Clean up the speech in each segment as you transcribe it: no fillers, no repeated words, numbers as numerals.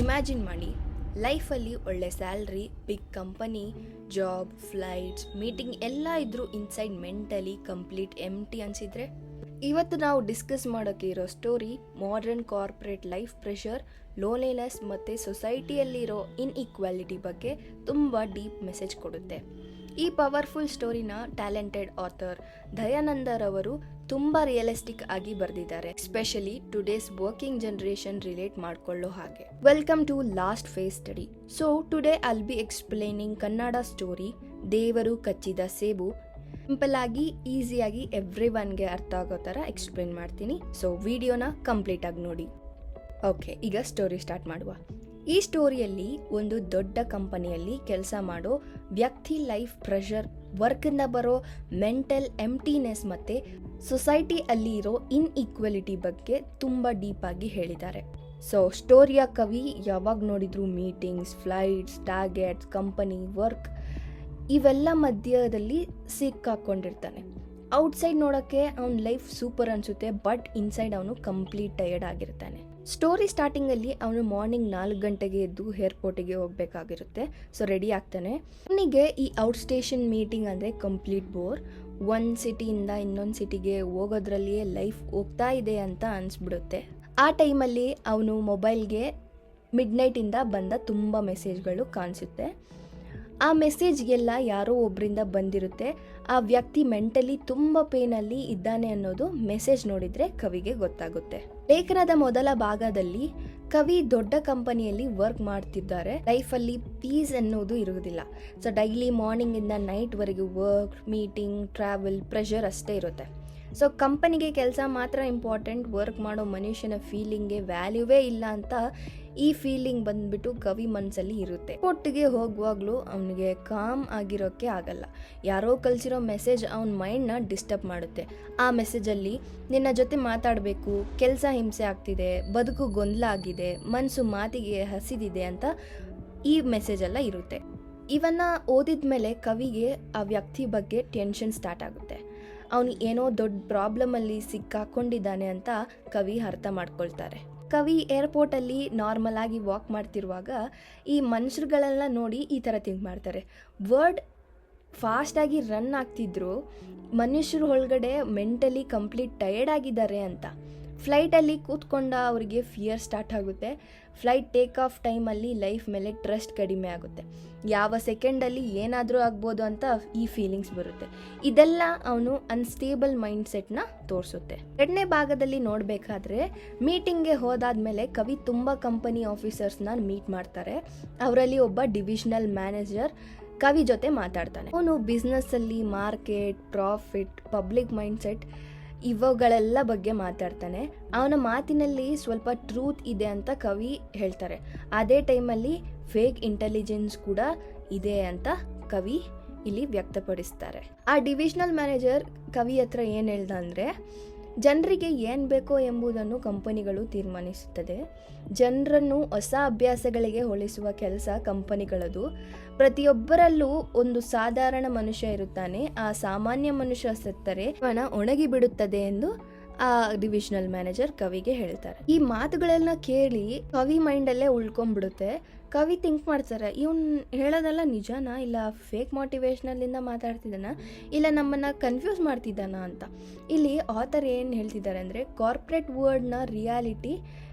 Imagine ಮಾಡಿ, ಲೈಫಲ್ಲಿ ಒಳ್ಳೆ salary, big company, job, flights, meeting ಎಲ್ಲ ಇದ್ರೂ ಇನ್ಸೈಡ್ ಮೆಂಟಲಿ ಕಂಪ್ಲೀಟ್ ಎಂಟಿ ಅನಿಸಿದ್ರೆ. ಇವತ್ತು ನಾವು ಡಿಸ್ಕಸ್ ಮಾಡೋಕ್ಕೆ ಇರೋ story modern corporate life pressure, loneliness ಮತ್ತು ಸೊಸೈಟಿಯಲ್ಲಿರೋ ಇನ್ಇಕ್ವಾಲಿಟಿ ಬಗ್ಗೆ ತುಂಬ ಡೀಪ್ ಮೆಸೇಜ್ ಕೊಡುತ್ತೆ. ಈ ಪವರ್ಫುಲ್ ಸ್ಟೋರಿನ ಟ್ಯಾಲೆಂಟೆಡ್ ಆಥರ್ ದಯಾನಂದರವರು ತುಂಬ ರಿಯಲಿಸ್ಟಿಕ್ ಆಗಿ ಬರೆದಿದ್ದಾರೆ, especially today's working generation relate ಮಾಡ್ಕೊಳ್ಳೋ ಹಾಗೆ. Welcome to last face study. So today I'll be explaining Kannada story ದೇವರು ಕಚ್ಚಿದ ಸೇಬು. ಸಿಂಪಲ್ ಆಗಿ, ಈಸಿಯಾಗಿ ಎವ್ರಿ ಒನ್ಗೆ ಅರ್ಥ ಆಗೋ ಥರ ಎಕ್ಸ್ಪ್ಲೇನ್ ಮಾಡ್ತೀನಿ. ಸೊ ವಿಡಿಯೋನ ಕಂಪ್ಲೀಟ್ ಆಗಿ ನೋಡಿ. ಓಕೆ, ಈಗ ಸ್ಟೋರಿ ಸ್ಟಾರ್ಟ್ ಮಾಡುವ. ಈ ಸ್ಟೋರಿಯಲ್ಲಿ ಒಂದು ದೊಡ್ಡ ಕಂಪನಿಯಲ್ಲಿ ಕೆಲಸ ಮಾಡೋ ವ್ಯಕ್ತಿ ಲೈಫ್ ಪ್ರೆಷರ್, ವರ್ಕಿಂದ ಬರೋ ಮೆಂಟಲ್ ಎಂಟಿನೆಸ್ ಮತ್ತು ಸೊಸೈಟಿ ಅಲ್ಲಿ ಇರೋ ಇನ್ಇಕ್ವಾಲಿಟಿ ಬಗ್ಗೆ ತುಂಬ ಡೀಪಾಗಿ ಹೇಳಿದ್ದಾರೆ. ಸೊ ಸ್ಟೋರಿಯ ಕವಿ ಯಾವಾಗ ನೋಡಿದ್ರು meetings, flights, targets, company, work ಇವೆಲ್ಲ ಮಧ್ಯದಲ್ಲಿ ಸಿಕ್ಕಾಕೊಂಡಿರ್ತಾನೆ. ಔಟ್ಸೈಡ್ ನೋಡೋಕ್ಕೆ ಅವನ ಲೈಫ್ ಸೂಪರ್ ಅನಿಸುತ್ತೆ, ಬಟ್ ಇನ್ಸೈಡ್ ಅವನು ಕಂಪ್ಲೀಟ್ ಟಯರ್ಡ್ ಆಗಿರ್ತಾನೆ. ಸ್ಟೋರಿ ಸ್ಟಾರ್ಟಿಂಗಲ್ಲಿ ಅವನು ಮಾರ್ನಿಂಗ್ 4 ಗಂಟೆಗೆ ಎದ್ದು ಏರ್ಪೋರ್ಟಿಗೆ ಹೋಗಬೇಕಾಗಿರುತ್ತೆ. ಸೊ ರೆಡಿ ಆಗ್ತಾನೆ. ಅವನಿಗೆ ಈ ಔಟ್ ಸ್ಟೇಷನ್ ಮೀಟಿಂಗ್ ಅಂದರೆ ಕಂಪ್ಲೀಟ್ ಬೋರ್. ಒಂದು ಸಿಟಿಯಿಂದ ಇನ್ನೊಂದು ಸಿಟಿಗೆ ಹೋಗೋದ್ರಲ್ಲಿಯೇ ಲೈಫ್ ಹೋಗ್ತಾ ಇದೆ ಅಂತ ಅನಿಸ್ಬಿಡುತ್ತೆ. ಆ ಟೈಮಲ್ಲಿ ಅವನು ಮೊಬೈಲ್ಗೆ ಮಿಡ್ನೈಟಿಂದ ಬಂದ ತುಂಬ ಮೆಸೇಜ್ಗಳು ಕಾಣಿಸುತ್ತೆ. ಆ ಮೆಸೇಜ್ಗೆಲ್ಲ ಯಾರೋ ಒಬ್ಬರಿಂದ ಬಂದಿರುತ್ತೆ. ಆ ವ್ಯಕ್ತಿ ಮೆಂಟಲಿ ತುಂಬ ಪೇನಲ್ಲಿ ಇದ್ದಾನೆ ಅನ್ನೋದು ಮೆಸೇಜ್ ನೋಡಿದರೆ ಕವಿಗೆ ಗೊತ್ತಾಗುತ್ತೆ. ಲೇಖನದ ಮೊದಲ ಭಾಗದಲ್ಲಿ ಕವಿ ದೊಡ್ಡ ಕಂಪನಿಯಲ್ಲಿ ವರ್ಕ್ ಮಾಡ್ತಿದ್ದಾರೆ. ಲೈಫಲ್ಲಿ ಪೀಸ್ ಅನ್ನೋದು ಇರುವುದಿಲ್ಲ. ಸೊ ಡೈಲಿ ಮಾರ್ನಿಂಗಿಂದ ನೈಟ್ವರೆಗೂ ವರ್ಕ್, ಮೀಟಿಂಗ್, ಟ್ರಾವೆಲ್, ಪ್ರೆಷರ್ ಅಷ್ಟೇ ಇರುತ್ತೆ. ಸೊ ಕಂಪನಿಗೆ ಕೆಲಸ ಮಾತ್ರ ಇಂಪಾರ್ಟೆಂಟ್, ವರ್ಕ್ ಮಾಡೋ ಮನುಷ್ಯನ ಫೀಲಿಂಗ್ಗೆ ವ್ಯಾಲ್ಯೂವೇ ಇಲ್ಲ ಅಂತ ಈ ಫೀಲಿಂಗ್ ಬಂದ್ಬಿಟ್ಟು ಕವಿ ಮನಸ್ಸಲ್ಲಿ ಇರುತ್ತೆ. ಒಟ್ಟಿಗೆ ಹೋಗುವಾಗಲೂ ಅವನಿಗೆ ಕಾಮ್ ಆಗಿರೋಕ್ಕೆ ಆಗಲ್ಲ. ಯಾರೋ ಕಳಿಸಿರೋ ಮೆಸೇಜ್ ಅವನ ಮೈಂಡ್ನ ಡಿಸ್ಟರ್ಬ್ ಮಾಡುತ್ತೆ. ಆ ಮೆಸೇಜಲ್ಲಿ ನಿನ್ನ ಜೊತೆ ಮಾತಾಡಬೇಕು, ಕೆಲಸ ಹಿಂಸೆ ಆಗ್ತಿದೆ, ಬದುಕು ಗೊಂದಲ ಆಗಿದೆ, ಮನಸ್ಸು ಮಾತಿಗೆ ಹಸಿದಿದೆ ಅಂತ ಈ ಮೆಸೇಜೆಲ್ಲ ಇರುತ್ತೆ. ಇವನ್ನ ಓದಿದ ಮೇಲೆ ಕವಿಗೆ ಆ ವ್ಯಕ್ತಿ ಬಗ್ಗೆ ಟೆನ್ಷನ್ ಸ್ಟಾರ್ಟ್ ಆಗುತ್ತೆ. ಅವನು ಏನೋ ದೊಡ್ಡ ಪ್ರಾಬ್ಲಮಲ್ಲಿ ಸಿಕ್ಕಾಕೊಂಡಿದ್ದಾನೆ ಅಂತ ಕವಿ ಅರ್ಥ ಮಾಡ್ಕೊಳ್ತಾರೆ. ಕವಿ ಏರ್ಪೋರ್ಟಲ್ಲಿ ನಾರ್ಮಲ್ ಆಗಿ ವಾಕ್ ಮಾಡ್ತಿರುವಾಗ ಈ ಮನುಷ್ಯರುಗಳೆಲ್ಲ ನೋಡಿ ಈ ಥರ ಥಿಂಕ್ ಮಾಡ್ತಾರೆ. ವರ್ಡ್ ಫಾಸ್ಟಾಗಿ ರನ್ ಆಗ್ತಿದ್ರು, ಮನುಷ್ಯರು ಒಳಗಡೆ ಮೆಂಟಲಿ ಕಂಪ್ಲೀಟ್ ಟಯರ್ಡ್ ಆಗಿದ್ದಾರೆ ಅಂತ. ಫ್ಲೈಟಲ್ಲಿ ಕೂತ್ಕೊಂಡ ಅವರಿಗೆ ಫಿಯರ್ ಸ್ಟಾರ್ಟ್ ಆಗುತ್ತೆ. ಫ್ಲೈಟ್ ಟೇಕ್ ಆಫ್ ಟೈಮಲ್ಲಿ ಲೈಫ್ ಮೇಲೆ ಟ್ರಸ್ಟ್ ಕಡಿಮೆ ಆಗುತ್ತೆ. ಯಾವ ಸೆಕೆಂಡಲ್ಲಿ ಏನಾದರೂ ಆಗ್ಬೋದು ಅಂತ ಈ ಫೀಲಿಂಗ್ಸ್ ಬರುತ್ತೆ. ಇದೆಲ್ಲ ಅವನು ಅನ್ಸ್ಟೇಬಲ್ ಮೈಂಡ್ಸೆಟ್ನ ತೋರಿಸುತ್ತೆ. ಎರಡನೇ ಭಾಗದಲ್ಲಿ ನೋಡಬೇಕಾದ್ರೆ ಮೀಟಿಂಗ್ಗೆ ಹೋದಾದ್ಮೇಲೆ ಕವಿ ತುಂಬ ಕಂಪನಿ ಆಫೀಸರ್ಸ್ನ ಮೀಟ್ ಮಾಡ್ತಾರೆ. ಅವರಲ್ಲಿ ಒಬ್ಬ ಡಿವಿಷನಲ್ ಮ್ಯಾನೇಜರ್ ಕವಿ ಜೊತೆ ಮಾತಾಡ್ತಾನೆ. ಅವನು ಬಿಸ್ನೆಸ್ಸಲ್ಲಿ ಮಾರ್ಕೆಟ್, ಪ್ರಾಫಿಟ್, ಪಬ್ಲಿಕ್ ಮೈಂಡ್ಸೆಟ್ ಇವುಗಳೆಲ್ಲ ಬಗ್ಗೆ ಮಾತಾಡ್ತಾನೆ. ಅವನ ಮಾತಿನಲ್ಲಿ ಸ್ವಲ್ಪ ಟ್ರೂತ್ ಇದೆ ಅಂತ ಕವಿ ಹೇಳ್ತಾರೆ. ಅದೇ ಟೈಮಲ್ಲಿ ಫೇಕ್ ಇಂಟೆಲಿಜೆನ್ಸ್ ಕೂಡ ಇದೆ ಅಂತ ಕವಿ ಇಲ್ಲಿ ವ್ಯಕ್ತಪಡಿಸ್ತಾರೆ. ಆ ಡಿವಿಷನಲ್ ಮ್ಯಾನೇಜರ್ ಕವಿ ಹತ್ರ ಏನು ಹೇಳ್ದ ಅಂದರೆ, ಜನರಿಗೆ ಏನು ಬೇಕೋ ಎಂಬುದನ್ನು ಕಂಪನಿಗಳು ತೀರ್ಮಾನಿಸುತ್ತದೆ. ಜನರನ್ನು ಹೊಸ ಅಭ್ಯಾಸಗಳಿಗೆ ಹೋಲಿಸುವ ಕೆಲಸ ಕಂಪನಿಗಳದು. ಪ್ರತಿಯೊಬ್ಬರಲ್ಲೂ ಒಂದು ಸಾಧಾರಣ ಮನುಷ್ಯ ಇರುತ್ತಾನೆ. ಆ ಸಾಮಾನ್ಯ ಮನುಷ್ಯ ಸತ್ತರೆ ಅವನ ಒಣಗಿ ಬಿಡುತ್ತದೆ ಎಂದು ಆ ಡಿವಿಷನಲ್ ಮ್ಯಾನೇಜರ್ ಕವಿಗೆ ಹೇಳ್ತಾರೆ. ಈ ಮಾತುಗಳೆಲ್ಲ ಕೇಳಿ ಕವಿ ಮೈಂಡಲ್ಲೇ ಉಳ್ಕೊಂಡ್ಬಿಡುತ್ತೆ. ಕವಿ ಥಿಂಕ್ ಮಾಡ್ತಾರೆ, ಇವನು ಹೇಳೋದೆಲ್ಲ ನಿಜನಾ, ಇಲ್ಲ ಫೇಕ್ ಮೋಟಿವೇಶ್ನಲ್ಲಿಂದ ಮಾತಾಡ್ತಿದ್ದಾನ, ಇಲ್ಲ ನಮ್ಮನ್ನು ಕನ್ಫ್ಯೂಸ್ ಮಾಡ್ತಿದ್ದಾನ ಅಂತ. ಇಲ್ಲಿ ಆಥರ್ ಏನು ಹೇಳ್ತಿದ್ದಾರೆ ಅಂದರೆ, ಕಾರ್ಪೊರೇಟ್ ವರ್ಲ್ಡ್ನ ರಿಯಾಲಿಟಿ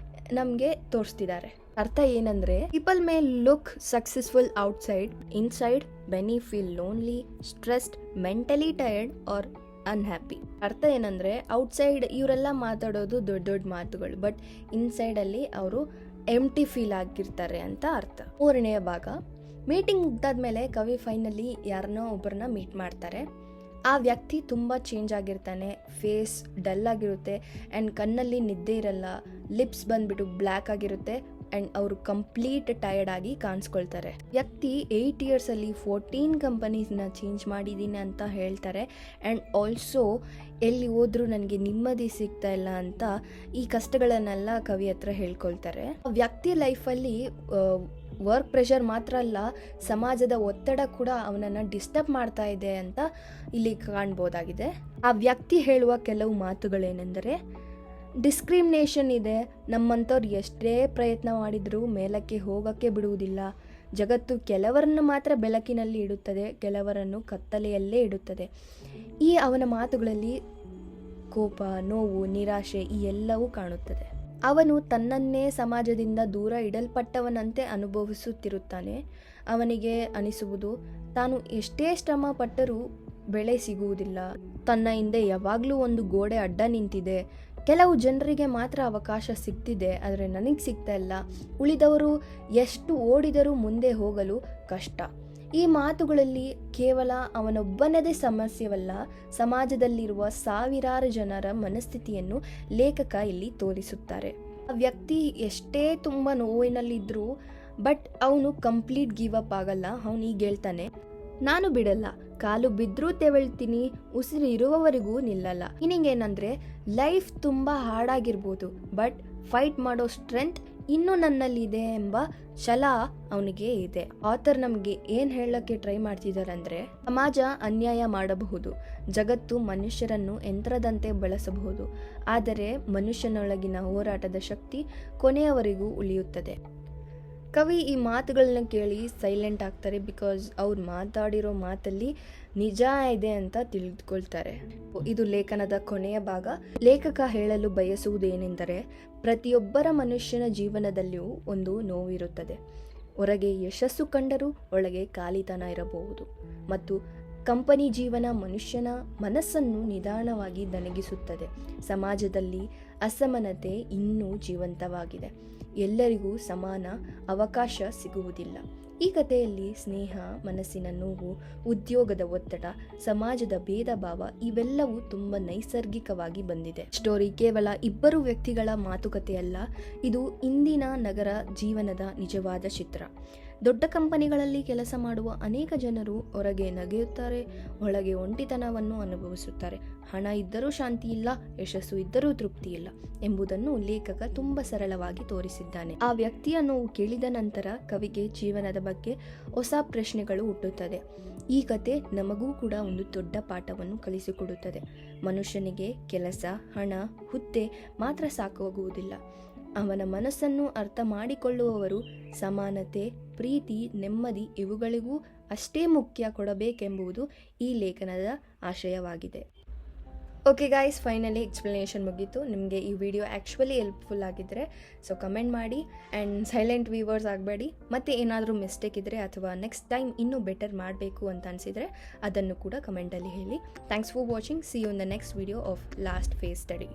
ನಮಗೆ ತೋರಿಸ್ತಿದ್ದಾರೆ. ಅರ್ಥ ಏನಂದರೆ, people may look successful outside, inside many feel lonely, stressed, mentally tired or unhappy. ಅರ್ಥ ಏನಂದರೆ, ಔಟ್ಸೈಡ್ ಇವರೆಲ್ಲ ಮಾತಾಡೋದು ದೊಡ್ಡ ದೊಡ್ಡ ಮಾತುಗಳು, ಬಟ್ ಇನ್ಸೈಡಲ್ಲಿ ಅವರು ಎಂಟಿ ಫೀಲ್ ಆಗಿರ್ತಾರೆ ಅಂತ ಅರ್ಥ. ಮೂರನೆಯ ಭಾಗ. ಮೀಟಿಂಗ್ ಮುಗ್ದಾದ್ಮೇಲೆ ಕವಿ ಫೈನಲಿ ಯಾರನ್ನೋ ಒಬ್ಬರನ್ನ ಮೀಟ್ ಮಾಡ್ತಾರೆ. ಆ ವ್ಯಕ್ತಿ ತುಂಬ ಚೇಂಜ್ ಆಗಿರ್ತಾನೆ. ಫೇಸ್ ಡಲ್ ಆಗಿರುತ್ತೆ ಆ್ಯಂಡ್ ಕಣ್ಣಲ್ಲಿ ನಿದ್ದೆ ಇರಲ್ಲ, ಲಿಪ್ಸ್ ಬಂದ್ಬಿಟ್ಟು ಬ್ಲ್ಯಾಕ್ ಆಗಿರುತ್ತೆ ಆ್ಯಂಡ್ ಅವರು ಕಂಪ್ಲೀಟ್ ಟಯರ್ಡ್ ಆಗಿ ಕಾಣಿಸ್ಕೊಳ್ತಾರೆ. ವ್ಯಕ್ತಿ 8 ಇಯರ್ಸಲ್ಲಿ 14 ಕಂಪನೀಸ್ನ ಚೇಂಜ್ ಮಾಡಿದ್ದೀನಿ ಅಂತ ಹೇಳ್ತಾರೆ. ಆ್ಯಂಡ್ ಆಲ್ಸೋ ಎಲ್ಲಿ ಹೋದ್ರೂ ನನಗೆ ನೆಮ್ಮದಿ ಸಿಗ್ತಾ ಇಲ್ಲ ಅಂತ ಈ ಕಷ್ಟಗಳನ್ನೆಲ್ಲ ಕವಿ ಹತ್ರ ಹೇಳ್ಕೊಳ್ತಾರೆ. ವ್ಯಕ್ತಿ ಲೈಫಲ್ಲಿ ವರ್ಕ್ ಪ್ರೆಷರ್ ಮಾತ್ರ ಅಲ್ಲ, ಸಮಾಜದ ಒತ್ತಡ ಕೂಡ ಅವನನ್ನು ಡಿಸ್ಟರ್ಬ್ ಮಾಡ್ತಾ ಇದೆ ಅಂತ ಇಲ್ಲಿ ಕಾಣ್ಬೋದಾಗಿದೆ. ಆ ವ್ಯಕ್ತಿ ಹೇಳುವ ಕೆಲವು ಮಾತುಗಳೇನೆಂದರೆ, ಡಿಸ್ಕ್ರಿಮಿನೇಷನ್ ಇದೆ. ನಮ್ಮಂಥವ್ರು ಎಷ್ಟೇ ಪ್ರಯತ್ನ ಮಾಡಿದರೂ ಮೇಲಕ್ಕೆ ಹೋಗೋಕ್ಕೆ ಬಿಡುವುದಿಲ್ಲ. ಜಗತ್ತು ಕೆಲವರನ್ನು ಮಾತ್ರ ಬೆಳಕಿನಲ್ಲಿ ಇಡುತ್ತದೆ, ಕೆಲವರನ್ನು ಕತ್ತಲೆಯಲ್ಲೇ ಇಡುತ್ತದೆ. ಈ ಅವನ ಮಾತುಗಳಲ್ಲಿ ಕೋಪ, ನೋವು, ನಿರಾಶೆ ಈ ಎಲ್ಲವೂ ಕಾಣುತ್ತದೆ. ಅವನು ತನ್ನನ್ನೇ ಸಮಾಜದಿಂದ ದೂರ ಇಡಲ್ಪಟ್ಟವನಂತೆ ಅನುಭವಿಸುತ್ತಿರುತ್ತಾನೆ. ಅವನಿಗೆ ಅನಿಸುವುದು ತಾನು ಎಷ್ಟೇ ಶ್ರಮ ಪಟ್ಟರೂ ಬೆಳೆ ಸಿಗುವುದಿಲ್ಲ. ತನ್ನ ಹಿಂದೆ ಯಾವಾಗಲೂ ಒಂದು ಗೋಡೆ ಅಡ್ಡ ನಿಂತಿದೆ. ಕೆಲವು ಜನರಿಗೆ ಮಾತ್ರ ಅವಕಾಶ ಸಿಗ್ತಿದೆ, ಆದರೆ ನನಗೆ ಸಿಗ್ತಾ ಇಲ್ಲ. ಉಳಿದವರು ಎಷ್ಟು ಓಡಿದರೂ ಮುಂದೆ ಹೋಗಲು ಕಷ್ಟ. ಈ ಮಾತುಗಳಲ್ಲಿ ಕೇವಲ ಅವನೊಬ್ಬನದೇ ಸಮಸ್ಯೆವಲ್ಲ, ಸಮಾಜದಲ್ಲಿರುವ ಸಾವಿರಾರು ಜನರ ಮನಸ್ಥಿತಿಯನ್ನು ಲೇಖಕ ಇಲ್ಲಿ ತೋರಿಸುತ್ತಾರೆ. ಆ ವ್ಯಕ್ತಿ ಎಷ್ಟೇ ತುಂಬ ನೋವಿನಲ್ಲಿದ್ದರೂ ಬಟ್ ಅವನು ಕಂಪ್ಲೀಟ್ ಗಿವ್ ಅಪ್ ಆಗಲ್ಲ. ಅವನು ಈಗ ಹೇಳ್ತಾನೆ, ನಾನು ಬಿಡಲ್ಲ, ಕಾಲು ಬಿದ್ದರೂ ತೆವಳ್ತೀನಿ, ಉಸಿರು ಇರುವವರೆಗೂ ನಿಲ್ಲಲ್ಲ. ಏನಂದರೆ ಲೈಫ್ ತುಂಬ ಹಾರ್ಡಾಗಿರ್ಬೋದು, ಬಟ್ ಫೈಟ್ ಮಾಡೋ ಸ್ಟ್ರೆಂತ್ ಇನ್ನೂ ನನ್ನಲ್ಲಿದೆ ಎಂಬ ಛಲ ಅವನಿಗೆ ಇದೆ. ಆಥರ್ ನಮಗೆ ಏನು ಹೇಳೋಕ್ಕೆ ಟ್ರೈ ಮಾಡ್ತಿದ್ದಾರೆ ಅಂದರೆ, ಸಮಾಜ ಅನ್ಯಾಯ ಮಾಡಬಹುದು, ಜಗತ್ತು ಮನುಷ್ಯರನ್ನು ಯಂತ್ರದಂತೆ ಬಳಸಬಹುದು, ಆದರೆ ಮನುಷ್ಯನೊಳಗಿನ ಹೋರಾಟದ ಶಕ್ತಿ ಕೊನೆಯವರೆಗೂ ಉಳಿಯುತ್ತದೆ. ಕವಿ ಈ ಮಾತುಗಳನ್ನ ಕೇಳಿ ಸೈಲೆಂಟ್ ಆಗ್ತಾರೆ. ಬಿಕಾಸ್ ಅವ್ರು ಮಾತಾಡಿರೋ ಮಾತಲ್ಲಿ ನಿಜ ಇದೆ ಅಂತ ತಿಳಿದುಕೊಳ್ತಾರೆ. ಇದು ಲೇಖನದ ಕೊನೆಯ ಭಾಗ. ಲೇಖಕ ಹೇಳಲು ಬಯಸುವುದೇನೆಂದರೆ, ಪ್ರತಿಯೊಬ್ಬರ ಮನುಷ್ಯನ ಜೀವನದಲ್ಲಿಯೂ ಒಂದು ನೋವಿರುತ್ತದೆ. ಹೊರಗೆ ಯಶಸ್ಸು ಕಂಡರೂ ಒಳಗೆ ಖಾಲಿತನ ಇರಬಹುದು. ಮತ್ತು ಕಂಪನಿ ಜೀವನ ಮನುಷ್ಯನ ಮನಸ್ಸನ್ನು ನಿಧಾನವಾಗಿ ದಣಗಿಸುತ್ತದೆ. ಸಮಾಜದಲ್ಲಿ ಅಸಮಾನತೆ ಇನ್ನೂ ಜೀವಂತವಾಗಿದೆ. ಎಲ್ಲರಿಗೂ ಸಮಾನ ಅವಕಾಶ ಸಿಗುವುದಿಲ್ಲ. ಈ ಕಥೆಯಲ್ಲಿ ಸ್ನೇಹ, ಮನಸ್ಸಿನ ನೋವು, ಉದ್ಯೋಗದ ಒತ್ತಡ, ಸಮಾಜದ ಭೇದ ಭಾವ ಇವೆಲ್ಲವೂ ತುಂಬ ನೈಸರ್ಗಿಕವಾಗಿ ಬಂದಿದೆ. ಸ್ಟೋರಿ ಕೇವಲ ಇಬ್ಬರು ವ್ಯಕ್ತಿಗಳ ಮಾತುಕತೆಯಲ್ಲ, ಇದು ಇಂದಿನ ನಗರ ಜೀವನದ ನಿಜವಾದ ಚಿತ್ರ. ದೊಡ್ಡ ಕಂಪನಿಗಳಲ್ಲಿ ಕೆಲಸ ಮಾಡುವ ಅನೇಕ ಜನರು ಹೊರಗೆ ನಗೆಯುತ್ತಾರೆ, ಒಳಗೆ ಒಂಟಿತನವನ್ನು ಅನುಭವಿಸುತ್ತಾರೆ. ಹಣ ಇದ್ದರೂ ಶಾಂತಿ ಇಲ್ಲ, ಯಶಸ್ಸು ಇದ್ದರೂ ತೃಪ್ತಿ ಇಲ್ಲ ಎಂಬುದನ್ನು ಲೇಖಕ ತುಂಬ ಸರಳವಾಗಿ ತೋರಿಸಿದ್ದಾನೆ. ಆ ವ್ಯಕ್ತಿಯ ನೋವು ಕೇಳಿದ ನಂತರ ಕವಿಗೆ ಜೀವನದ ಬಗ್ಗೆ ಹೊಸ ಪ್ರಶ್ನೆಗಳು ಹುಟ್ಟುತ್ತದೆ. ಈ ಕತೆ ನಮಗೂ ಕೂಡ ಒಂದು ದೊಡ್ಡ ಪಾಠವನ್ನು ಕಲಿಸಿಕೊಡುತ್ತದೆ. ಮನುಷ್ಯನಿಗೆ ಕೆಲಸ, ಹಣ, ಹುದ್ದೆ ಮಾತ್ರ ಸಾಕಾಗುವುದಿಲ್ಲ. ಅವನ ಮನಸ್ಸನ್ನು ಅರ್ಥ ಮಾಡಿಕೊಳ್ಳುವವರು ಸಮಾನತೆ, ಪ್ರೀತಿ, ನೆಮ್ಮದಿ ಇವುಗಳಿಗೂ ಅಷ್ಟೇ ಮುಖ್ಯ ಕೊಡಬೇಕೆಂಬುದು ಈ ಲೇಖನದ ಆಶಯವಾಗಿದೆ. ಓಕೆ ಗಾಯ್ಸ್, ಫೈನಲಿ ಎಕ್ಸ್ಪ್ಲನೇಷನ್ ಮುಗೀತು. ನಿಮಗೆ ಈ ವಿಡಿಯೋ ಆ್ಯಕ್ಚುಲಿ ಹೆಲ್ಪ್ಫುಲ್ ಆಗಿದ್ದರೆ ಸೊ ಕಮೆಂಟ್ ಮಾಡಿ. ಆ್ಯಂಡ್ ಸೈಲೆಂಟ್ ವ್ಯೂವರ್ಸ್ ಆಗಬೇಡಿ. ಮತ್ತು ಏನಾದರೂ ಮಿಸ್ಟೇಕ್ ಇದ್ದರೆ ಅಥವಾ ನೆಕ್ಸ್ಟ್ ಟೈಮ್ ಇನ್ನೂ ಬೆಟರ್ ಮಾಡಬೇಕು ಅಂತ ಅನಿಸಿದರೆ ಅದನ್ನು ಕೂಡ ಕಮೆಂಟಲ್ಲಿ ಹೇಳಿ. Thanks for watching. See you in the next video of last face study.